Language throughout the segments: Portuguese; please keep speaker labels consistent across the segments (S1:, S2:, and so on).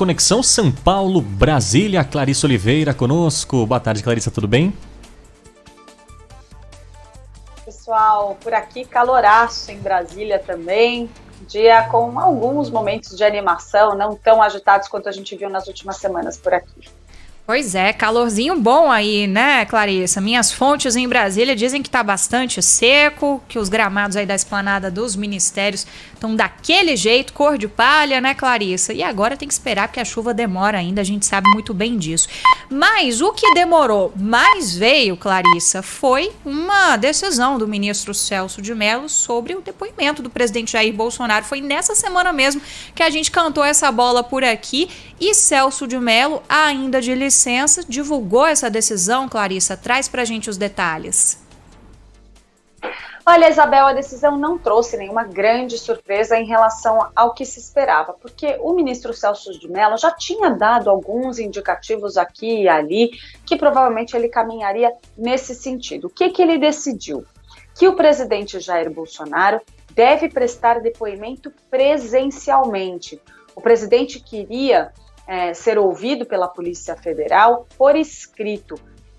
S1: Conexão São Paulo-Brasília. Clarissa Oliveira conosco. Boa tarde, Clarissa, tudo bem?
S2: Pessoal, por aqui caloraço em Brasília também. Dia com alguns momentos de animação, não tão agitados quanto a gente viu nas últimas semanas por aqui.
S3: Pois é, calorzinho bom aí, né, Clarissa? Minhas fontes em Brasília dizem que tá bastante seco, que os gramados aí da esplanada dos ministérios estão daquele jeito, cor de palha, né, Clarissa? E agora tem que esperar porque a chuva demora ainda, a gente sabe muito bem disso. Mas o que demorou mais veio, Clarissa, foi uma decisão do ministro Celso de Mello sobre o depoimento do presidente Jair Bolsonaro. Foi nessa semana mesmo que a gente cantou essa bola por aqui e Celso de Mello, ainda de licença, divulgou essa decisão. Clarissa, traz pra gente os detalhes.
S2: Olha, Isabel, a decisão não trouxe nenhuma grande surpresa em relação ao que se esperava, porque o ministro Celso de Mello já tinha dado alguns indicativos aqui e ali que provavelmente ele caminharia nesse sentido. O que ele decidiu? Que o presidente Jair Bolsonaro deve prestar depoimento presencialmente. O presidente queria ser ouvido pela Polícia Federal por escrito.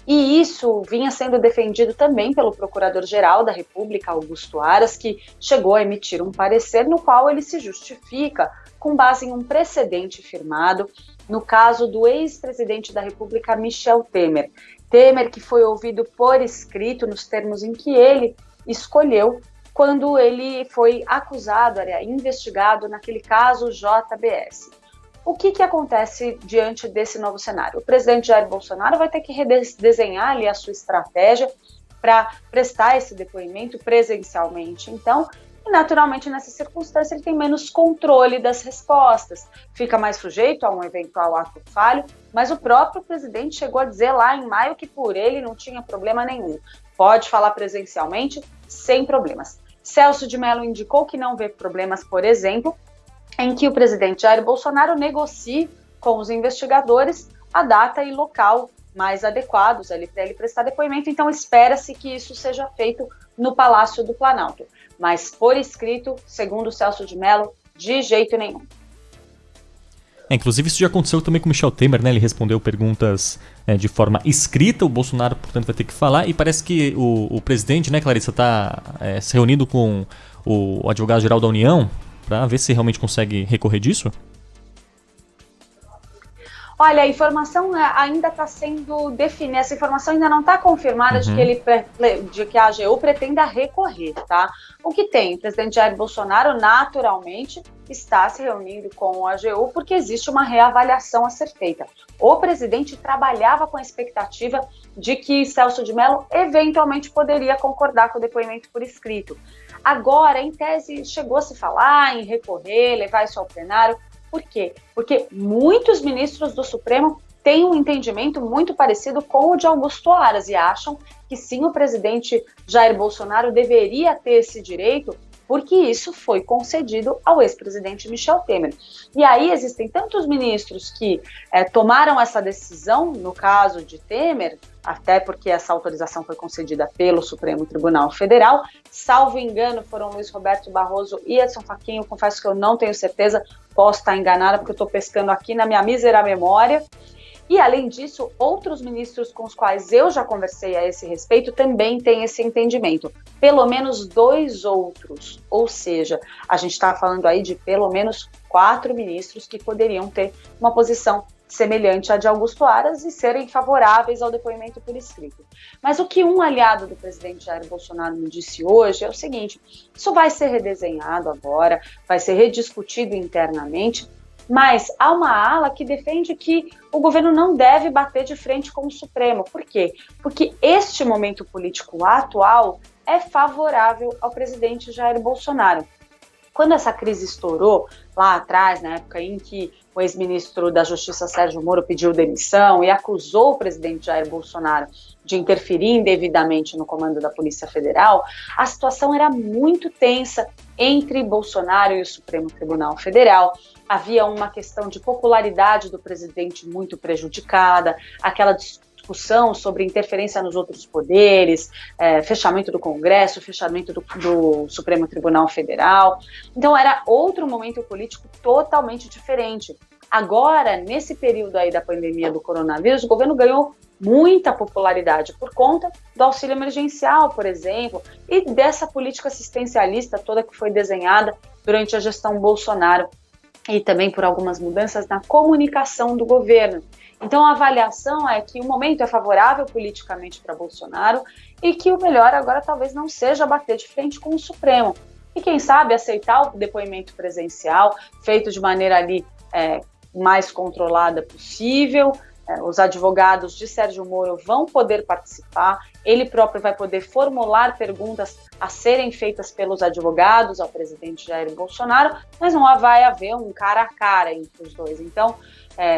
S2: E isso vinha sendo defendido também pelo Procurador-Geral da República, Augusto Aras, que chegou a emitir um parecer no qual ele se justifica com base em um precedente firmado no caso do ex-presidente da República, Michel Temer. Temer, que foi ouvido por escrito nos termos em que ele escolheu quando ele foi acusado, investigado naquele caso JBS. O que acontece diante desse novo cenário? O presidente Jair Bolsonaro vai ter que redesenhar ali a sua estratégia para prestar esse depoimento presencialmente. Então, naturalmente, nessa circunstância, ele tem menos controle das respostas, fica mais sujeito a um eventual ato falho, mas o próprio presidente chegou a dizer lá em maio que por ele não tinha problema nenhum. Pode falar presencialmente, sem problemas. Celso de Mello indicou que não vê problemas, por exemplo, em que o presidente Jair Bolsonaro negocie com os investigadores a data e local mais adequados ali para ele prestar depoimento. Então, espera-se que isso seja feito no Palácio do Planalto. Mas, por escrito, segundo Celso de Mello, de jeito nenhum.
S1: Inclusive, isso já aconteceu também com o Michel Temer, né? Ele respondeu perguntas de forma escrita, o Bolsonaro, portanto, vai ter que falar. E parece que o presidente, né, Clarissa, está se reunindo com o advogado-geral da União para ver se realmente consegue recorrer disso?
S2: Olha, a informação ainda está sendo definida, essa informação ainda não está confirmada de que a AGU pretenda recorrer, tá? O que tem? O presidente Jair Bolsonaro, naturalmente, está se reunindo com o AGU porque existe uma reavaliação a ser feita. O presidente trabalhava com a expectativa de que Celso de Mello eventualmente poderia concordar com o depoimento por escrito. Agora, em tese, chegou a se falar em recorrer, levar isso ao plenário. Por quê? Porque muitos ministros do Supremo têm um entendimento muito parecido com o de Augusto Aras e acham que sim, o presidente Jair Bolsonaro deveria ter esse direito, porque isso foi concedido ao ex-presidente Michel Temer. E aí existem tantos ministros que tomaram essa decisão, no caso de Temer, até porque essa autorização foi concedida pelo Supremo Tribunal Federal, salvo engano, foram Luiz Roberto Barroso e Edson Fachin. Eu confesso que eu não tenho certeza, posso estar enganada, porque eu estou pescando aqui na minha mísera memória. E, além disso, outros ministros com os quais eu já conversei a esse respeito também têm esse entendimento. Pelo menos 2 outros, ou seja, a gente está falando aí de pelo menos 4 ministros que poderiam ter uma posição semelhante à de Augusto Aras e serem favoráveis ao depoimento por escrito. Mas o que um aliado do presidente Jair Bolsonaro me disse hoje é o seguinte: isso vai ser redesenhado agora, vai ser rediscutido internamente, mas há uma ala que defende que o governo não deve bater de frente com o Supremo. Por quê? Porque este momento político atual é favorável ao presidente Jair Bolsonaro. Quando essa crise estourou, lá atrás, na época em que o ex-ministro da Justiça, Sérgio Moro, pediu demissão e acusou o presidente Jair Bolsonaro de interferir indevidamente no comando da Polícia Federal, a situação era muito tensa entre Bolsonaro e o Supremo Tribunal Federal. Havia uma questão de popularidade do presidente muito prejudicada, aquela discussão sobre interferência nos outros poderes, fechamento do Congresso, fechamento do Supremo Tribunal Federal. Então era outro momento político totalmente diferente. Agora, nesse período aí da pandemia do coronavírus, o governo ganhou muita popularidade por conta do auxílio emergencial, por exemplo, e dessa política assistencialista toda que foi desenhada durante a gestão Bolsonaro e também por algumas mudanças na comunicação do governo. Então, a avaliação é que o momento é favorável politicamente para Bolsonaro e que o melhor agora talvez não seja bater de frente com o Supremo. E quem sabe aceitar o depoimento presencial, feito de maneira ali mais controlada possível. Os advogados de Sérgio Moro vão poder participar, ele próprio vai poder formular perguntas a serem feitas pelos advogados ao presidente Jair Bolsonaro, mas não vai haver um cara a cara entre os dois. Então,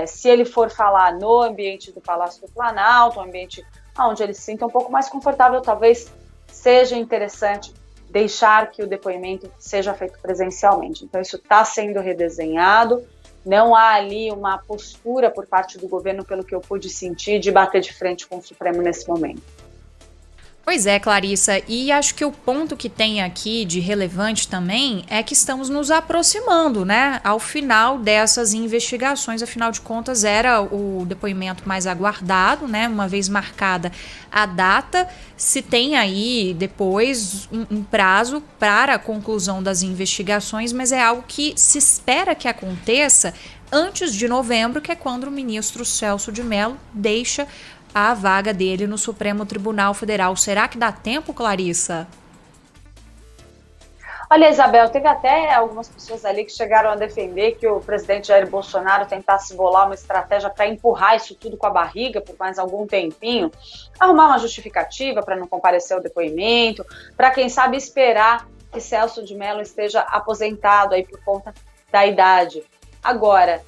S2: se ele for falar no ambiente do Palácio do Planalto, um ambiente onde ele se sinta um pouco mais confortável, talvez seja interessante deixar que o depoimento seja feito presencialmente. Então, isso está sendo redesenhado. Não há ali uma postura por parte do governo, pelo que eu pude sentir, de bater de frente com o Supremo nesse momento.
S3: Pois é, Clarissa, e acho que o ponto que tem aqui de relevante também é que estamos nos aproximando, né, ao final dessas investigações. Afinal de contas, era o depoimento mais aguardado, né, uma vez marcada a data, se tem aí depois um prazo para a conclusão das investigações, mas é algo que se espera que aconteça antes de novembro, que é quando o ministro Celso de Mello deixa a vaga dele no Supremo Tribunal Federal. Será que dá tempo, Clarissa?
S2: Olha, Isabel, teve até algumas pessoas ali que chegaram a defender que o presidente Jair Bolsonaro tentasse bolar uma estratégia para empurrar isso tudo com a barriga por mais algum tempinho, arrumar uma justificativa para não comparecer ao depoimento, para quem sabe esperar que Celso de Mello esteja aposentado aí por conta da idade. Agora,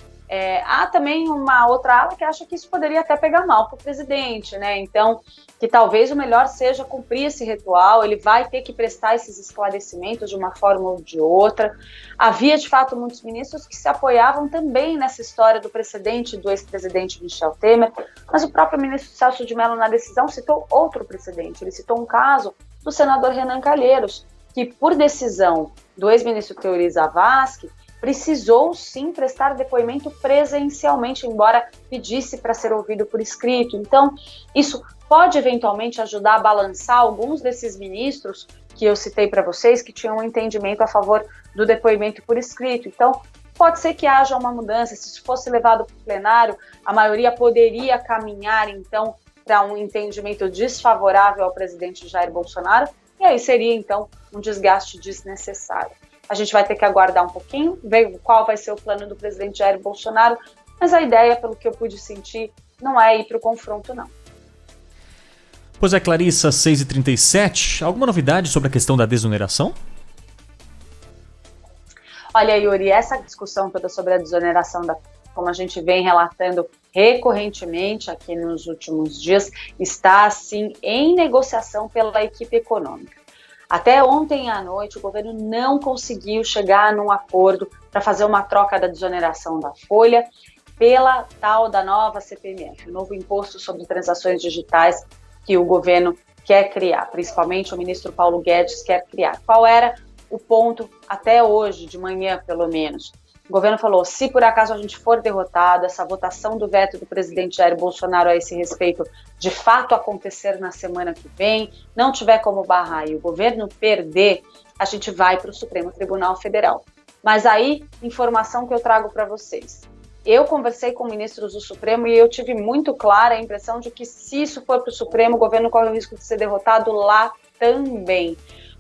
S2: há também uma outra ala que acha que isso poderia até pegar mal para o presidente, né? Então, que talvez o melhor seja cumprir esse ritual, ele vai ter que prestar esses esclarecimentos de uma forma ou de outra. Havia, de fato, muitos ministros que se apoiavam também nessa história do precedente do ex-presidente Michel Temer, mas o próprio ministro Celso de Mello, na decisão, citou outro precedente. Ele citou um caso do senador Renan Calheiros, que, por decisão do ex-ministro Teori Zavascki, precisou sim prestar depoimento presencialmente, embora pedisse para ser ouvido por escrito. Então, isso pode eventualmente ajudar a balançar alguns desses ministros que eu citei para vocês, que tinham um entendimento a favor do depoimento por escrito. Então, pode ser que haja uma mudança. Se isso fosse levado para o plenário, a maioria poderia caminhar, então, para um entendimento desfavorável ao presidente Jair Bolsonaro, e aí seria, então, um desgaste desnecessário. A gente vai ter que aguardar um pouquinho, ver qual vai ser o plano do presidente Jair Bolsonaro, mas a ideia, pelo que eu pude sentir, não é ir para o confronto, não.
S1: Pois é, Clarissa, 6h37, alguma novidade sobre a questão da desoneração?
S2: Olha, Yuri, essa discussão toda sobre a desoneração, como a gente vem relatando recorrentemente aqui nos últimos dias, está, assim, em negociação pela equipe econômica. Até ontem à noite, o governo não conseguiu chegar num acordo para fazer uma troca da desoneração da folha pela tal da nova CPMF, o novo imposto sobre transações digitais que o governo quer criar, principalmente o ministro Paulo Guedes quer criar. Qual era o ponto até hoje, de manhã pelo menos? O governo falou, se por acaso a gente for derrotado, essa votação do veto do presidente Jair Bolsonaro a esse respeito de fato acontecer na semana que vem, não tiver como barrar e o governo perder, a gente vai para o Supremo Tribunal Federal. Mas aí, informação que eu trago para vocês. Eu conversei com ministros do Supremo e eu tive muito clara a impressão de que se isso for para o Supremo, o governo corre o risco de ser derrotado lá também.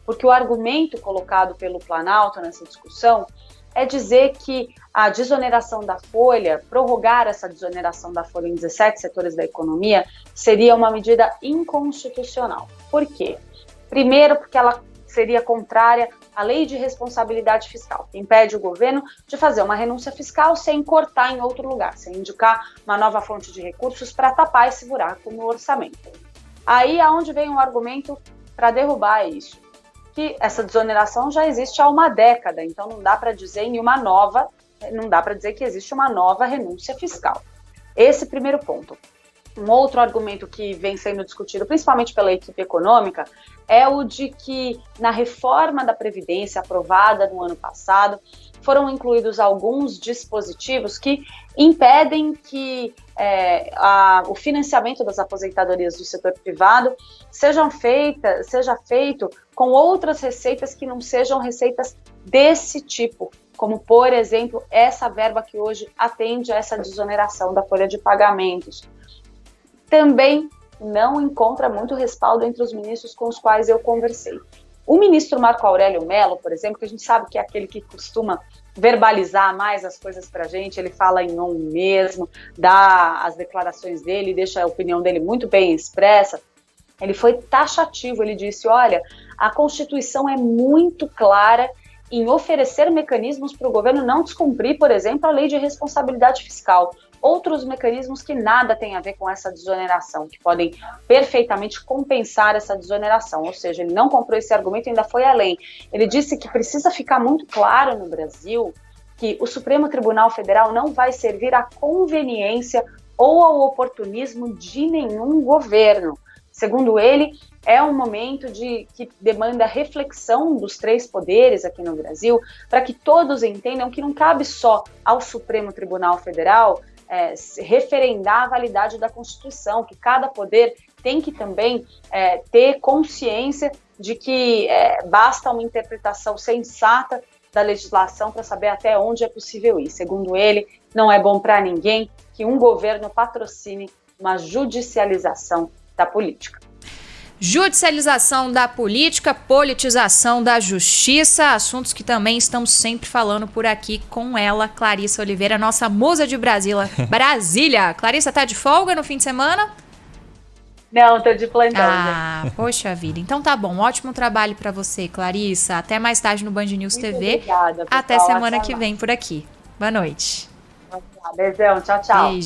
S2: Porque o argumento colocado pelo Planalto nessa discussão é dizer que a desoneração da folha, prorrogar essa desoneração da folha em 17 setores da economia, seria uma medida inconstitucional. Por quê? Primeiro, porque ela seria contrária à lei de responsabilidade fiscal, que impede o governo de fazer uma renúncia fiscal sem cortar em outro lugar, sem indicar uma nova fonte de recursos para tapar esse buraco no orçamento. Aí é onde vem um argumento para derrubar isso, que essa desoneração já existe há uma década, então não dá para dizer não dá para dizer que existe uma nova renúncia fiscal. Esse primeiro ponto. Um outro argumento que vem sendo discutido, principalmente pela equipe econômica, é o de que na reforma da Previdência aprovada no ano passado, foram incluídos alguns dispositivos que impedem que o financiamento das aposentadorias do setor privado seja feito com outras receitas que não sejam receitas desse tipo, como, por exemplo, essa verba que hoje atende a essa desoneração da folha de pagamentos. Também não encontra muito respaldo entre os ministros com os quais eu conversei. O ministro Marco Aurélio Mello, por exemplo, que a gente sabe que é aquele que costuma verbalizar mais as coisas para a gente, ele fala em nome mesmo, dá as declarações dele, deixa a opinião dele muito bem expressa. Ele foi taxativo, ele disse, olha, a Constituição é muito clara em oferecer mecanismos para o governo não descumprir, por exemplo, a lei de responsabilidade fiscal. Outros mecanismos que nada têm a ver com essa desoneração, que podem perfeitamente compensar essa desoneração, ou seja, ele não comprou esse argumento e ainda foi além. Ele disse que precisa ficar muito claro no Brasil que o Supremo Tribunal Federal não vai servir à conveniência ou ao oportunismo de nenhum governo. Segundo ele, é um momento que demanda reflexão dos três poderes aqui no Brasil, para que todos entendam que não cabe só ao Supremo Tribunal Federal referendar a validade da Constituição, que cada poder tem que também ter consciência de que basta uma interpretação sensata da legislação para saber até onde é possível ir. Segundo ele, não é bom para ninguém que um governo patrocine uma judicialização da política.
S3: Judicialização da política, politização da justiça, assuntos que também estamos sempre falando por aqui com ela, Clarissa Oliveira, nossa musa de Brasília. Clarissa, tá de folga no fim de semana?
S2: Não, tô de plantão.
S3: Poxa vida. Então tá bom, ótimo trabalho pra você, Clarissa. Até mais tarde no Band News
S2: Muito
S3: TV.
S2: Obrigada, pessoal.
S3: Até semana que vem por aqui. Boa noite.
S2: Beijão, tchau, tchau.
S3: Beijo.